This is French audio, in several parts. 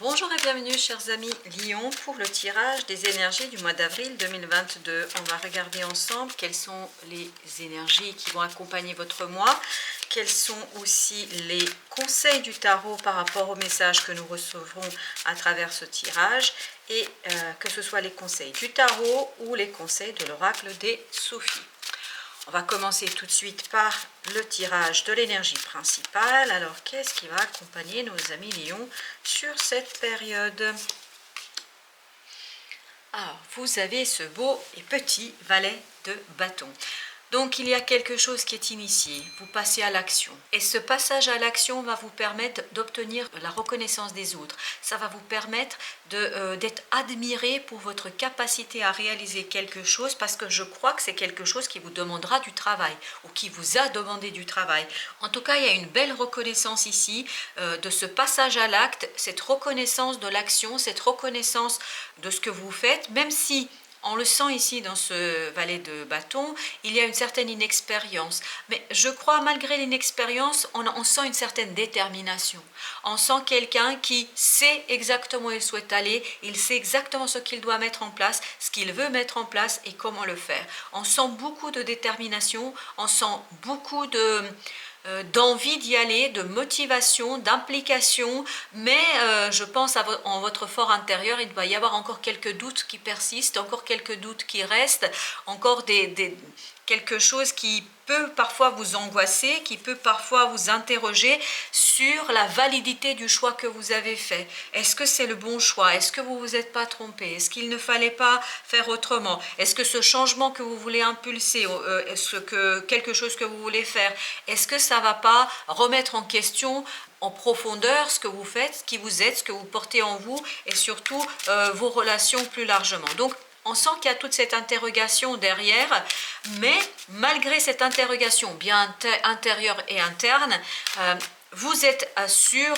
Bonjour et bienvenue chers amis Lion pour le tirage des énergies du mois d'avril 2022. On va regarder ensemble quelles sont les énergies qui vont accompagner votre mois, quels sont aussi les conseils du tarot par rapport aux messages que nous recevrons à travers ce tirage et que ce soit les conseils du tarot ou les conseils de l'oracle des Sophies. On va commencer tout de suite par le tirage de l'énergie principale. Alors, qu'est-ce qui va accompagner nos amis Lions sur cette période? Alors, vous avez ce beau et petit valet de bâton. Donc, il y a quelque chose qui est initié. Vous passez à l'action. Et ce passage à l'action va vous permettre d'obtenir la reconnaissance des autres. Ça va vous permettre d'être admiré pour votre capacité à réaliser quelque chose, parce que je crois que c'est quelque chose qui vous demandera du travail ou qui vous a demandé du travail. En tout cas, il y a une belle reconnaissance ici de ce passage à l'acte, cette reconnaissance de l'action, cette reconnaissance de ce que vous faites, même si on le sent ici dans ce valet de bâton, il y a une certaine inexpérience. Mais je crois, malgré l'inexpérience, on sent une certaine détermination. On sent quelqu'un qui sait exactement où il souhaite aller, il sait exactement ce qu'il doit mettre en place, ce qu'il veut mettre en place et comment le faire. On sent beaucoup de détermination, on sent beaucoup d'envie d'y aller, de motivation, d'implication, mais je pense en votre fort intérieur, il doit y avoir encore quelques doutes qui persistent, encore quelques doutes qui restent, encore quelque chose qui peut parfois vous angoisser, qui peut parfois vous interroger sur la validité du choix que vous avez fait. Est-ce que c'est le bon choix? Est-ce que vous ne vous êtes pas trompé? Est-ce qu'il ne fallait pas faire autrement? Est-ce que ce changement que vous voulez impulser, est-ce que quelque chose que vous voulez faire, est-ce que ça ne va pas remettre en question en profondeur ce que vous faites, ce qui vous êtes, ce que vous portez en vous et surtout vos relations plus largement? Donc, on sent qu'il y a toute cette interrogation derrière, mais malgré cette interrogation bien intérieure et interne, vous êtes sûr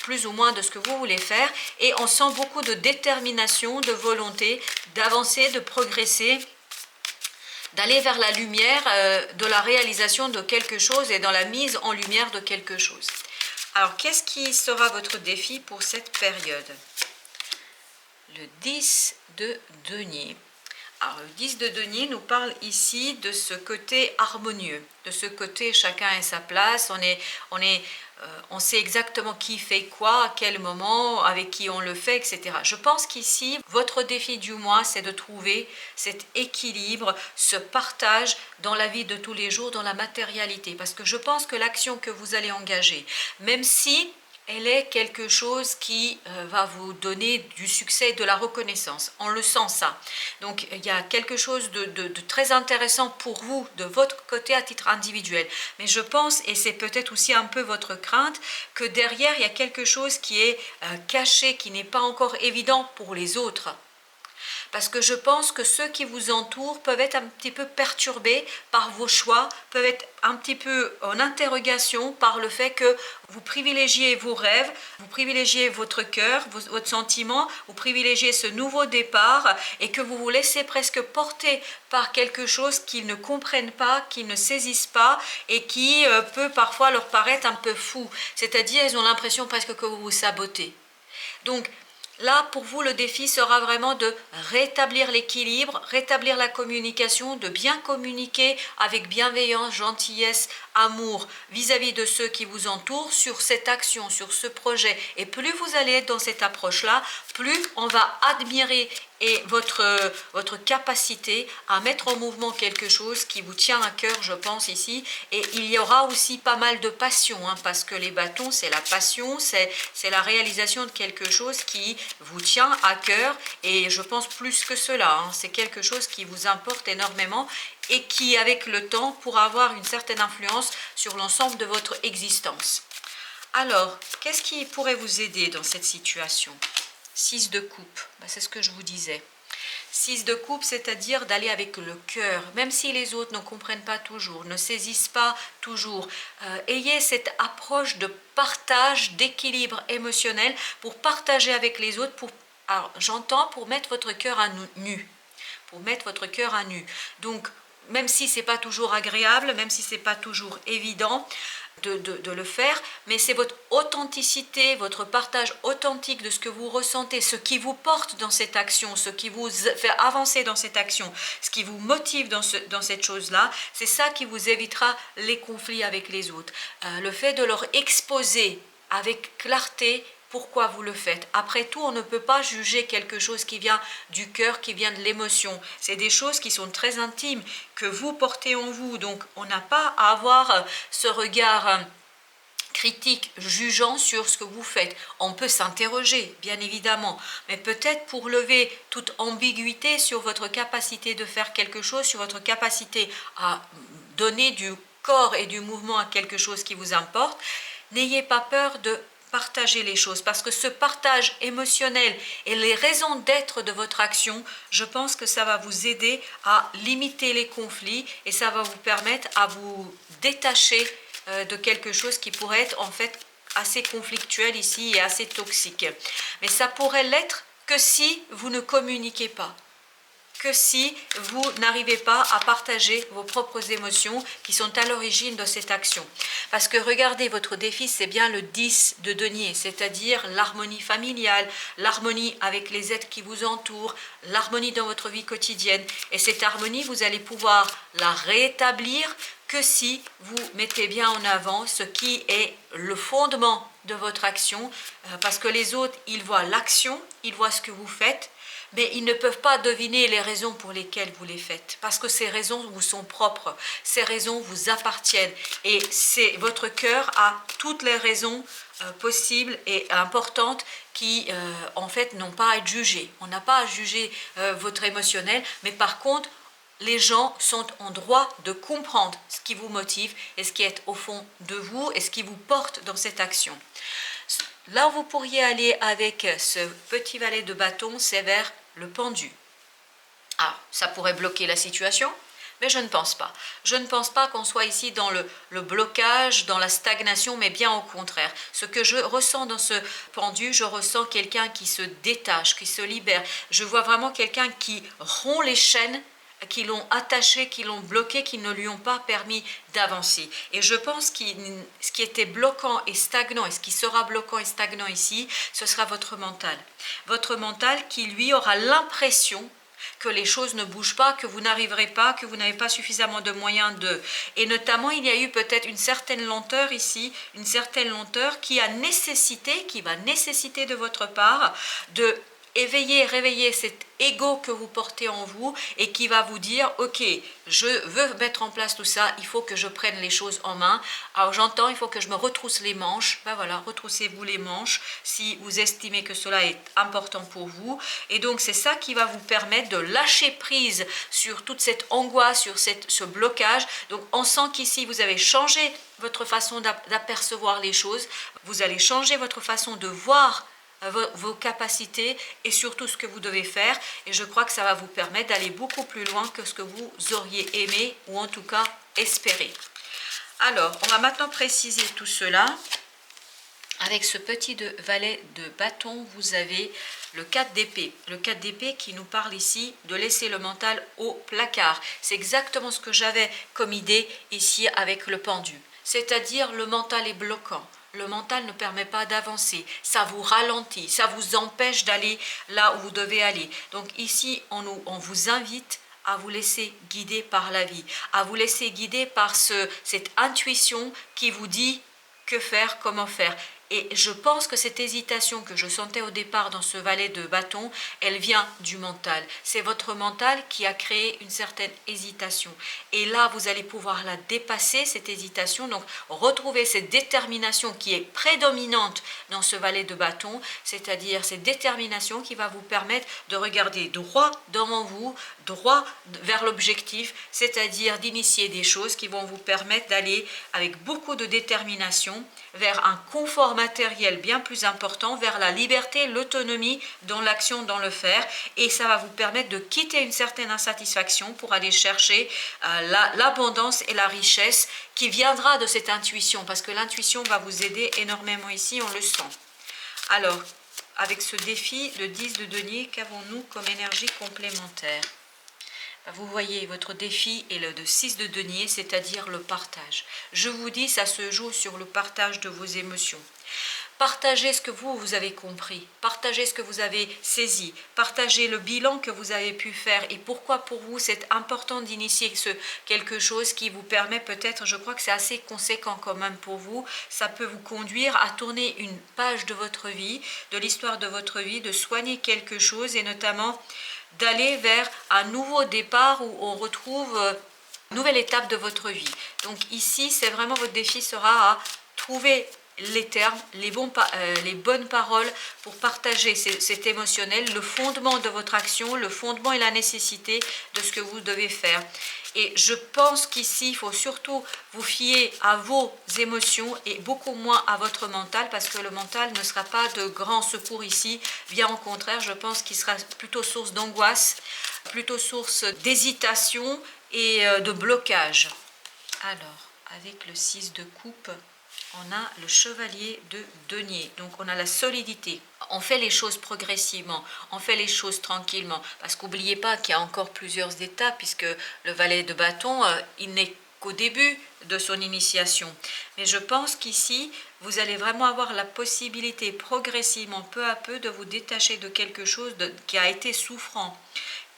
plus ou moins de ce que vous voulez faire et on sent beaucoup de détermination, de volonté d'avancer, de progresser, d'aller vers la lumière de la réalisation de quelque chose et dans la mise en lumière de quelque chose. Alors, qu'est-ce qui sera votre défi pour cette période? Le 10 de denier. Alors, le 10 de denier nous parle ici de ce côté harmonieux, de ce côté chacun à sa place, on sait exactement qui fait quoi, à quel moment, avec qui on le fait, etc. Je pense qu'ici, votre défi du mois, c'est de trouver cet équilibre, ce partage dans la vie de tous les jours, dans la matérialité. Parce que je pense que l'action que vous allez engager, même si elle est quelque chose qui va vous donner du succès, de la reconnaissance. On le sent ça. Donc il y a quelque chose de très intéressant pour vous, de votre côté à titre individuel. Mais je pense, et c'est peut-être aussi un peu votre crainte, que derrière il y a quelque chose qui est caché, qui n'est pas encore évident pour les autres. Parce que je pense que ceux qui vous entourent peuvent être un petit peu perturbés par vos choix, peuvent être un petit peu en interrogation par le fait que vous privilégiez vos rêves, vous privilégiez votre cœur, votre sentiment, vous privilégiez ce nouveau départ et que vous vous laissez presque porter par quelque chose qu'ils ne comprennent pas, qu'ils ne saisissent pas et qui peut parfois leur paraître un peu fou. C'est-à-dire, ils ont l'impression presque que vous vous sabotez. Donc, là, pour vous, le défi sera vraiment de rétablir l'équilibre, rétablir la communication, de bien communiquer avec bienveillance, gentillesse, amour vis-à-vis de ceux qui vous entourent sur cette action, sur ce projet. Et plus vous allez être dans cette approche-là, plus on va admirer et votre capacité à mettre en mouvement quelque chose qui vous tient à cœur, je pense, ici. Et il y aura aussi pas mal de passion, hein, parce que les bâtons, c'est la passion, c'est la réalisation de quelque chose qui vous tient à cœur. Et je pense plus que cela, hein, c'est quelque chose qui vous importe énormément et qui, avec le temps, pourra avoir une certaine influence sur l'ensemble de votre existence. Alors, qu'est-ce qui pourrait vous aider dans cette situation? 6 de coupe, c'est ce que je vous disais. 6 de coupe, c'est-à-dire d'aller avec le cœur, même si les autres ne comprennent pas toujours, ne saisissent pas toujours. Ayez cette approche de partage, d'équilibre émotionnel pour partager avec les autres, alors j'entends pour mettre votre cœur à nu, pour mettre votre cœur à nu. Donc, même si c'est pas toujours agréable, même si c'est pas toujours évident de le faire, mais c'est votre authenticité, votre partage authentique de ce que vous ressentez, ce qui vous porte dans cette action, ce qui vous fait avancer dans cette action, ce qui vous motive dans cette chose-là, c'est ça qui vous évitera les conflits avec les autres. Le fait de leur exposer avec clarté pourquoi vous le faites. Après tout, on ne peut pas juger quelque chose qui vient du cœur, qui vient de l'émotion. C'est des choses qui sont très intimes, que vous portez en vous. Donc, on n'a pas à avoir ce regard critique, jugeant sur ce que vous faites. On peut s'interroger, bien évidemment, mais peut-être pour lever toute ambiguïté sur votre capacité de faire quelque chose, sur votre capacité à donner du corps et du mouvement à quelque chose qui vous importe, n'ayez pas peur de partager les choses, parce que ce partage émotionnel et les raisons d'être de votre action, je pense que ça va vous aider à limiter les conflits et ça va vous permettre à vous détacher de quelque chose qui pourrait être en fait assez conflictuel ici et assez toxique. Mais ça pourrait l'être que si vous ne communiquez pas, que si vous n'arrivez pas à partager vos propres émotions qui sont à l'origine de cette action. Parce que regardez, votre défi, c'est bien le 10 de denier, c'est-à-dire l'harmonie familiale, l'harmonie avec les êtres qui vous entourent, l'harmonie dans votre vie quotidienne. Et cette harmonie, vous allez pouvoir la rétablir que si vous mettez bien en avant ce qui est le fondement de votre action, parce que les autres, ils voient l'action, ils voient ce que vous faites, mais ils ne peuvent pas deviner les raisons pour lesquelles vous les faites, parce que ces raisons vous sont propres, ces raisons vous appartiennent, et c'est votre cœur a toutes les raisons possibles et importantes qui, en fait, n'ont pas à être jugées. On n'a pas à juger votre émotionnel, mais par contre, les gens sont en droit de comprendre ce qui vous motive et ce qui est au fond de vous et ce qui vous porte dans cette action. Là où vous pourriez aller avec ce petit valet de bâton, c'est vers le pendu. Ah, ça pourrait bloquer la situation, mais je ne pense pas. Je ne pense pas qu'on soit ici dans le blocage, dans la stagnation, mais bien au contraire. Ce que je ressens dans ce pendu, je ressens quelqu'un qui se détache, qui se libère. Je vois vraiment quelqu'un qui rompt les chaînes qui l'ont attaché, qui l'ont bloqué, qui ne lui ont pas permis d'avancer. Et je pense que ce qui était bloquant et stagnant, et ce qui sera bloquant et stagnant ici, ce sera votre mental. Votre mental qui, lui, aura l'impression que les choses ne bougent pas, que vous n'arriverez pas, que vous n'avez pas suffisamment de moyens de... Et notamment, il y a eu peut-être une certaine lenteur ici, une certaine lenteur qui va nécessiter de votre part de éveiller, réveiller cet ego que vous portez en vous et qui va vous dire, ok, je veux mettre en place tout ça, il faut que je prenne les choses en main. Alors j'entends, il faut que je me retrousse les manches. Ben voilà, retroussez-vous les manches si vous estimez que cela est important pour vous. Et donc c'est ça qui va vous permettre de lâcher prise sur toute cette angoisse, sur ce blocage. Donc on sent qu'ici vous avez changé votre façon d'apercevoir les choses, vous allez changer votre façon de voir vos capacités et surtout ce que vous devez faire, et je crois que ça va vous permettre d'aller beaucoup plus loin que ce que vous auriez aimé ou en tout cas espéré. Alors on va maintenant préciser tout cela. Avec ce petit valet de bâton, vous avez le 4 d'épée. Le 4 d'épée qui nous parle ici de laisser le mental au placard. C'est exactement ce que j'avais comme idée ici avec le pendu. C'est-à-dire le mental est bloquant. Le mental ne permet pas d'avancer, ça vous ralentit, ça vous empêche d'aller là où vous devez aller. Donc ici, on vous invite à vous laisser guider par la vie, à vous laisser guider par cette intuition qui vous dit que faire, comment faire. Et je pense que cette hésitation que je sentais au départ dans ce valet de bâton, elle vient du mental. C'est votre mental qui a créé une certaine hésitation. Et là, vous allez pouvoir la dépasser, cette hésitation, donc retrouver cette détermination qui est prédominante dans ce valet de bâton, c'est-à-dire cette détermination qui va vous permettre de regarder droit devant vous, droit vers l'objectif, c'est-à-dire d'initier des choses qui vont vous permettre d'aller avec beaucoup de détermination vers un confort matériel bien plus important, vers la liberté, l'autonomie dans l'action, dans le faire, et ça va vous permettre de quitter une certaine insatisfaction pour aller chercher l'abondance et la richesse qui viendra de cette intuition, parce que l'intuition va vous aider énormément ici, on le sent. Alors, avec ce défi, le 10 de denier, qu'avons-nous comme énergie complémentaire? Vous voyez, votre défi est le de 6 de denier, c'est-à-dire le partage. Je vous dis, ça se joue sur le partage de vos émotions. Partagez ce que vous avez compris, partagez ce que vous avez saisi, partagez le bilan que vous avez pu faire et pourquoi pour vous c'est important d'initier quelque chose qui vous permet peut-être, je crois que c'est assez conséquent quand même pour vous, ça peut vous conduire à tourner une page de votre vie, de l'histoire de votre vie, de soigner quelque chose et notamment d'aller vers un nouveau départ où on retrouve une nouvelle étape de votre vie. Donc ici, c'est vraiment votre défi sera à trouver les termes, les bonnes paroles pour partager cet émotionnel, le fondement de votre action, le fondement et la nécessité de ce que vous devez faire. Et je pense qu'ici, il faut surtout vous fier à vos émotions et beaucoup moins à votre mental parce que le mental ne sera pas de grand secours ici. Bien au contraire, je pense qu'il sera plutôt source d'angoisse, plutôt source d'hésitation et de blocage. Alors, avec le 6 de coupe, on a le chevalier de denier, donc on a la solidité. On fait les choses progressivement, on fait les choses tranquillement, parce qu'oubliez pas qu'il y a encore plusieurs étapes, puisque le valet de bâton, il n'est qu'au début de son initiation. Mais je pense qu'ici, vous allez vraiment avoir la possibilité progressivement, peu à peu, de vous détacher de quelque chose qui a été souffrant,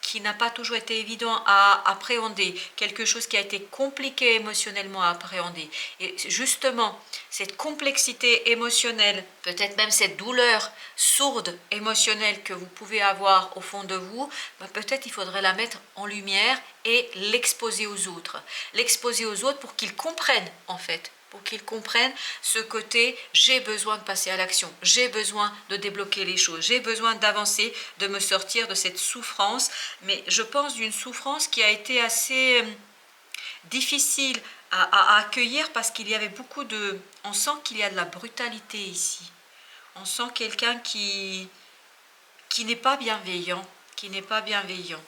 qui n'a pas toujours été évident à appréhender, quelque chose qui a été compliqué émotionnellement à appréhender. Et justement, cette complexité émotionnelle, peut-être même cette douleur sourde émotionnelle que vous pouvez avoir au fond de vous, peut-être il faudrait la mettre en lumière et l'exposer aux autres. L'exposer aux autres pour qu'ils comprennent en fait, pour qu'ils comprennent ce côté j'ai besoin de passer à l'action, j'ai besoin de débloquer les choses, j'ai besoin d'avancer, de me sortir de cette souffrance, mais je pense d'une souffrance qui a été assez difficile à accueillir parce qu'il y avait beaucoup de... On sent qu'il y a de la brutalité ici. On sent quelqu'un qui n'est pas bienveillant, qui n'est pas bienveillant.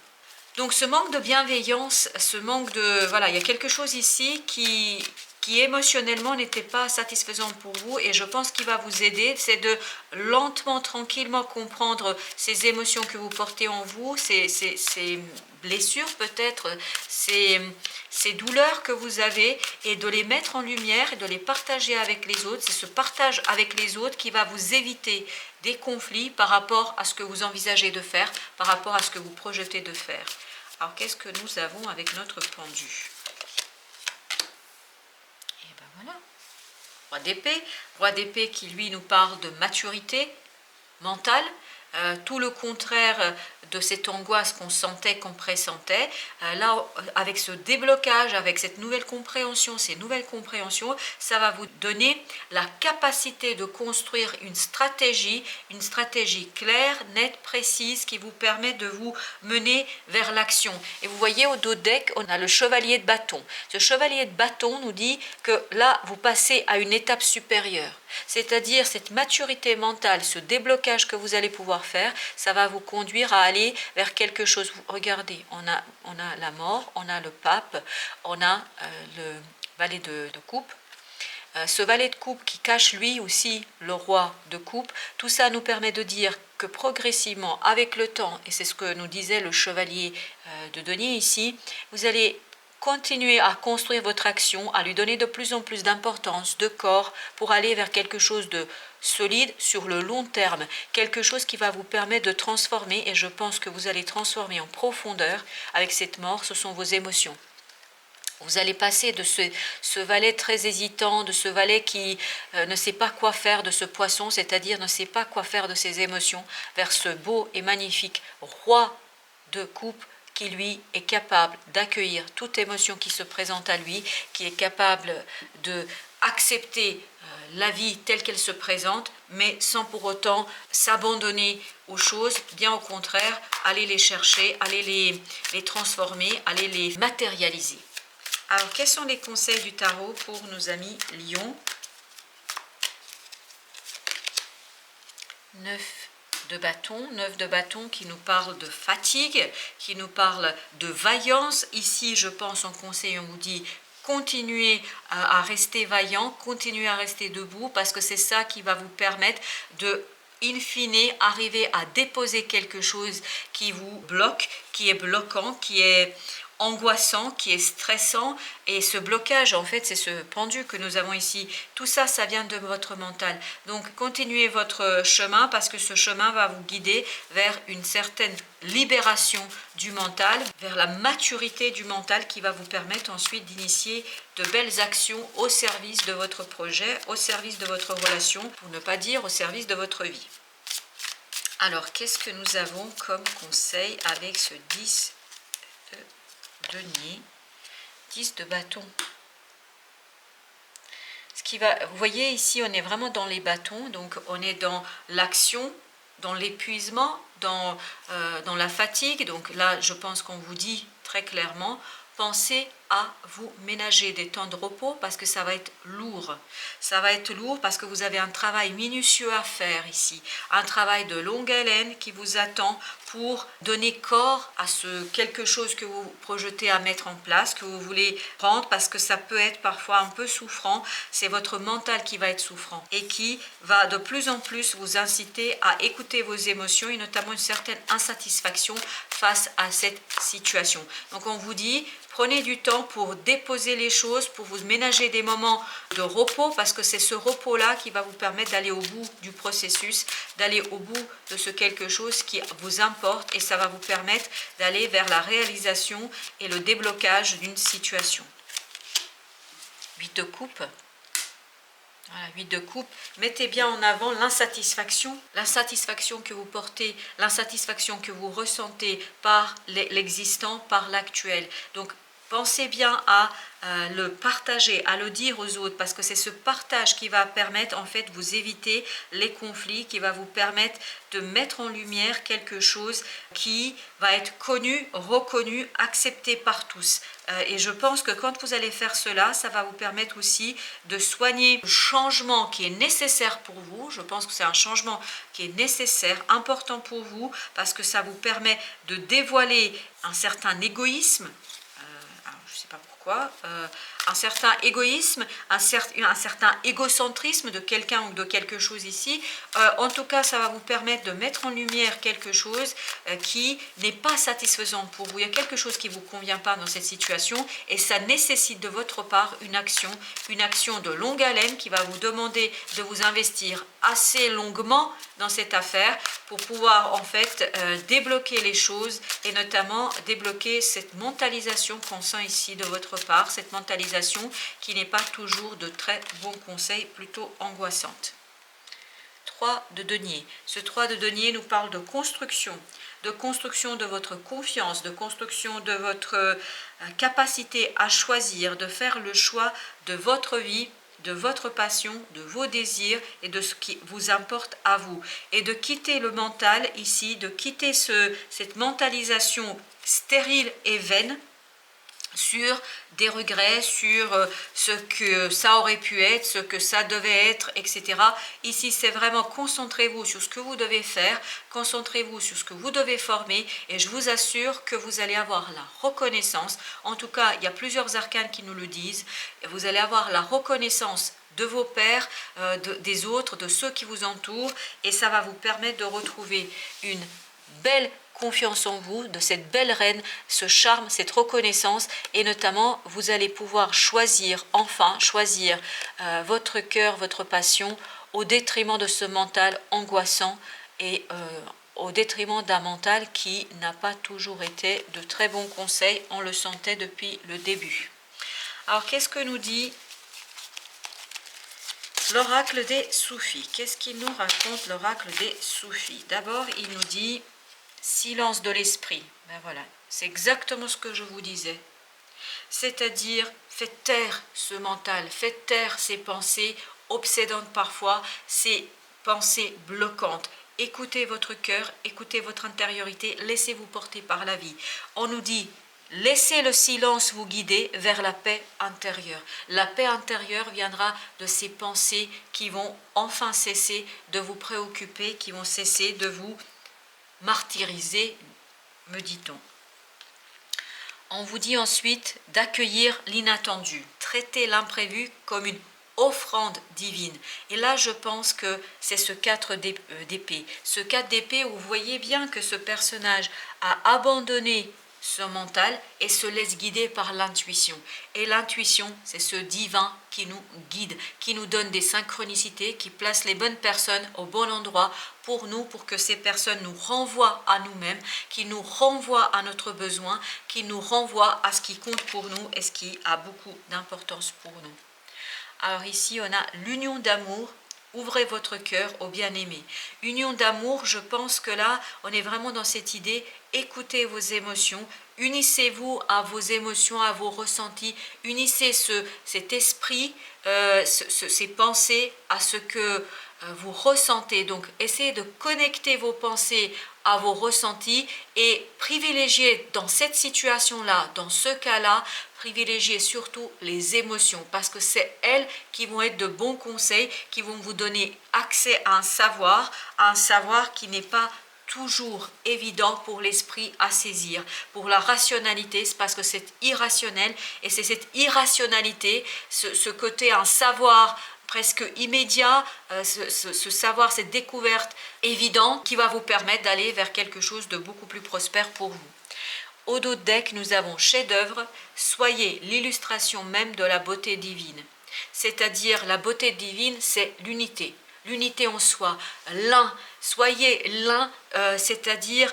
Donc ce manque de bienveillance, ce manque de... Voilà, il y a quelque chose ici qui émotionnellement n'était pas satisfaisant pour vous et je pense qu'il va vous aider, c'est de lentement, tranquillement comprendre ces émotions que vous portez en vous, ces blessures peut-être, ces douleurs que vous avez et de les mettre en lumière et de les partager avec les autres. C'est ce partage avec les autres qui va vous éviter des conflits par rapport à ce que vous envisagez de faire, par rapport à ce que vous projetez de faire. Alors qu'est-ce que nous avons avec notre pendu ? Voilà. Roi d'épée qui lui nous parle de maturité mentale, tout le contraire de cette angoisse qu'on sentait, qu'on pressentait. Là, avec ce déblocage, avec cette nouvelle compréhension, ces nouvelles compréhensions, ça va vous donner la capacité de construire une stratégie claire, nette, précise, qui vous permet de vous mener vers l'action. Et vous voyez au dos deck, on a le chevalier de bâton. Ce chevalier de bâton nous dit que là, vous passez à une étape supérieure. C'est-à-dire cette maturité mentale, ce déblocage que vous allez pouvoir faire, ça va vous conduire à aller vers quelque chose. Regardez, on a la mort, on a le pape, on a le valet de coupe. Ce valet de coupe qui cache lui aussi le roi de coupe, tout ça nous permet de dire que progressivement, avec le temps, et c'est ce que nous disait le chevalier de denier ici, vous allez continuez à construire votre action, à lui donner de plus en plus d'importance, de corps, pour aller vers quelque chose de solide sur le long terme, quelque chose qui va vous permettre de transformer, et je pense que vous allez transformer en profondeur avec cette mort, ce sont vos émotions. Vous allez passer de ce valet très hésitant, de ce valet qui ne sait pas quoi faire de ce poisson, c'est-à-dire ne sait pas quoi faire de ses émotions, vers ce beau et magnifique roi de coupe, qui lui est capable d'accueillir toute émotion qui se présente à lui, qui est capable d'accepter la vie telle qu'elle se présente, mais sans pour autant s'abandonner aux choses, bien au contraire, aller les chercher, aller les transformer, aller les matérialiser. Alors, quels sont les conseils du tarot pour nos amis Lion ? 9 de bâton qui nous parle de fatigue, qui nous parle de vaillance. Ici, je pense en conseil, on vous dit continuez à rester vaillant, continuez à rester debout, parce que c'est ça qui va vous permettre de in fine, arriver à déposer quelque chose qui vous bloque, qui est bloquant, qui est angoissant, qui est stressant. Et ce blocage, en fait, c'est ce pendu que nous avons ici. Tout ça, ça vient de votre mental. Donc, continuez votre chemin parce que ce chemin va vous guider vers une certaine libération du mental, vers la maturité du mental qui va vous permettre ensuite d'initier de belles actions au service de votre projet, au service de votre relation, pour ne pas dire au service de votre vie. Alors, qu'est-ce que nous avons comme conseil avec ce 10 de denier, 10 de bâton? Vous voyez ici, on est vraiment dans les bâtons, donc on est dans l'action, dans l'épuisement, dans la fatigue. Donc là, je pense qu'on vous dit très clairement, pensez à vous ménager des temps de repos parce que ça va être lourd. Ça va être lourd parce que vous avez un travail minutieux à faire ici, un travail de longue haleine qui vous attend pour donner corps à ce quelque chose que vous projetez à mettre en place, que vous voulez prendre, parce que ça peut être parfois un peu souffrant. C'est votre mental qui va être souffrant et qui va de plus en plus vous inciter à écouter vos émotions et notamment une certaine insatisfaction face à cette situation. Donc on vous dit, prenez du temps pour déposer les choses, pour vous ménager des moments de repos, parce que c'est ce repos-là qui va vous permettre d'aller au bout du processus, d'aller au bout de ce quelque chose qui vous importe, et ça va vous permettre d'aller vers la réalisation et le déblocage d'une situation. 8 de coupe. Voilà, 8 de coupe, mettez bien en avant l'insatisfaction que vous portez, l'insatisfaction que vous ressentez par l'existant, par l'actuel. Donc, pensez bien à le partager, à le dire aux autres, parce que c'est ce partage qui va permettre, en fait, vous éviter les conflits, qui va vous permettre de mettre en lumière quelque chose qui va être connu, reconnu, accepté par tous. Et je pense que quand vous allez faire cela, ça va vous permettre aussi de soigner le changement qui est nécessaire pour vous. Je pense que c'est un changement qui est nécessaire, important pour vous, parce que ça vous permet de dévoiler un certain égoïsme, je ne sais pas pourquoi, un certain égoïsme, un certain égocentrisme de quelqu'un ou de quelque chose ici. En tout cas, ça va vous permettre de mettre en lumière quelque chose qui n'est pas satisfaisant pour vous. Il y a quelque chose qui ne vous convient pas dans cette situation et ça nécessite de votre part une action de longue haleine qui va vous demander de vous investir assez longuement dans cette affaire pour pouvoir en fait débloquer les choses et notamment débloquer cette mentalisation qu'on sent ici de votre part, cette mentalisation qui n'est pas toujours de très bons conseils, plutôt angoissante. 3 de denier. Ce 3 de denier nous parle de construction de votre confiance, de construction de votre capacité à choisir, de faire le choix de votre vie, de votre passion, de vos désirs et de ce qui vous importe à vous. Et de quitter le mental ici, de quitter cette mentalisation stérile et vaine, sur des regrets, sur ce que ça aurait pu être, ce que ça devait être, etc. Ici, c'est vraiment concentrez-vous sur ce que vous devez faire, concentrez-vous sur ce que vous devez former et je vous assure que vous allez avoir la reconnaissance. En tout cas, il y a plusieurs arcanes qui nous le disent. Vous allez avoir la reconnaissance de vos pairs, des autres, de ceux qui vous entourent et ça va vous permettre de retrouver une belle confiance en vous, de cette belle reine, ce charme, cette reconnaissance et notamment vous allez pouvoir choisir, enfin choisir votre cœur, votre passion au détriment de ce mental angoissant et au détriment d'un mental qui n'a pas toujours été de très bons conseils, on le sentait depuis le début. Alors qu'est-ce que nous dit l'oracle des soufis? Qu'est-ce qu'il nous raconte l'oracle des soufis? D'abord il nous dit silence de l'esprit. Ben voilà, c'est exactement ce que je vous disais. C'est-à-dire, faites taire ce mental, faites taire ces pensées obsédantes parfois, ces pensées bloquantes. Écoutez votre cœur, écoutez votre intériorité, laissez-vous porter par la vie. On nous dit, laissez le silence vous guider vers la paix intérieure. La paix intérieure viendra de ces pensées qui vont enfin cesser de vous préoccuper, qui vont cesser de vous martyriser, me dit-on. On vous dit ensuite d'accueillir l'inattendu. Traitez l'imprévu comme une offrande divine. Et là, je pense que c'est ce 4 d'épée. Ce 4 d'épée où vous voyez bien que ce personnage a abandonné son mental et se laisse guider par l'intuition. Et l'intuition, c'est ce divin qui nous guide, qui nous donne des synchronicités, qui place les bonnes personnes au bon endroit pour nous, pour que ces personnes nous renvoient à nous-mêmes, qui nous renvoient à notre besoin, qui nous renvoient à ce qui compte pour nous et ce qui a beaucoup d'importance pour nous. Alors ici, on a l'union d'amour. Ouvrez votre cœur au bien-aimé. Union d'amour, je pense que là, on est vraiment dans cette idée, écoutez vos émotions, unissez-vous à vos émotions, à vos ressentis, unissez cet esprit, ces pensées à ce que vous ressentez. Donc, essayez de connecter vos pensées à vos ressentis et privilégiez dans cette situation-là, dans ce cas-là, privilégiez surtout les émotions parce que c'est elles qui vont être de bons conseils, qui vont vous donner accès à un savoir qui n'est pas toujours évident pour l'esprit à saisir. Pour la rationalité, c'est parce que c'est irrationnel et c'est cette irrationalité, ce côté, un savoir presque immédiat, ce savoir, cette découverte évidente qui va vous permettre d'aller vers quelque chose de beaucoup plus prospère pour vous. Au dos de deck, nous avons chef-d'œuvre, soyez l'illustration même de la beauté divine. C'est-à-dire la beauté divine, c'est l'unité. L'unité en soi, l'un, soyez l'un, c'est-à-dire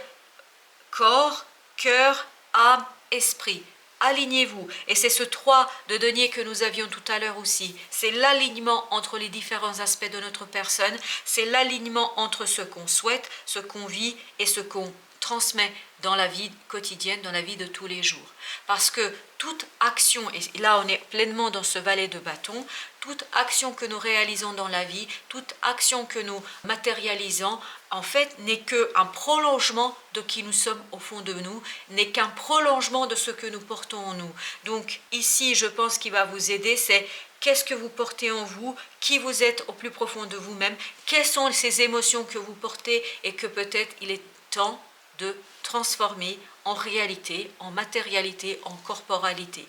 corps, cœur, âme, esprit. Alignez-vous. Et c'est ce 3 de denier que nous avions tout à l'heure aussi. C'est l'alignement entre les différents aspects de notre personne. C'est l'alignement entre ce qu'on souhaite, ce qu'on vit et ce qu'on transmet dans la vie quotidienne, dans la vie de tous les jours. Parce que toute action, et là on est pleinement dans ce valet de bâton, toute action que nous réalisons dans la vie, toute action que nous matérialisons, en fait n'est qu'un prolongement de qui nous sommes au fond de nous, n'est qu'un prolongement de ce que nous portons en nous. Donc ici, je pense qu'il va vous aider, c'est qu'est-ce que vous portez en vous, qui vous êtes au plus profond de vous-même, quelles sont ces émotions que vous portez et que peut-être il est temps de transformer en réalité, en matérialité, en corporalité.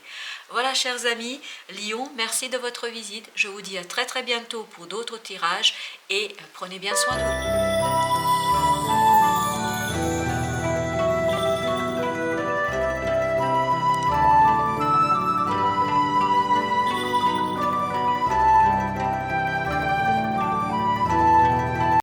Voilà, chers amis, Lion, merci de votre visite. Je vous dis à très très bientôt pour d'autres tirages et prenez bien soin de vous.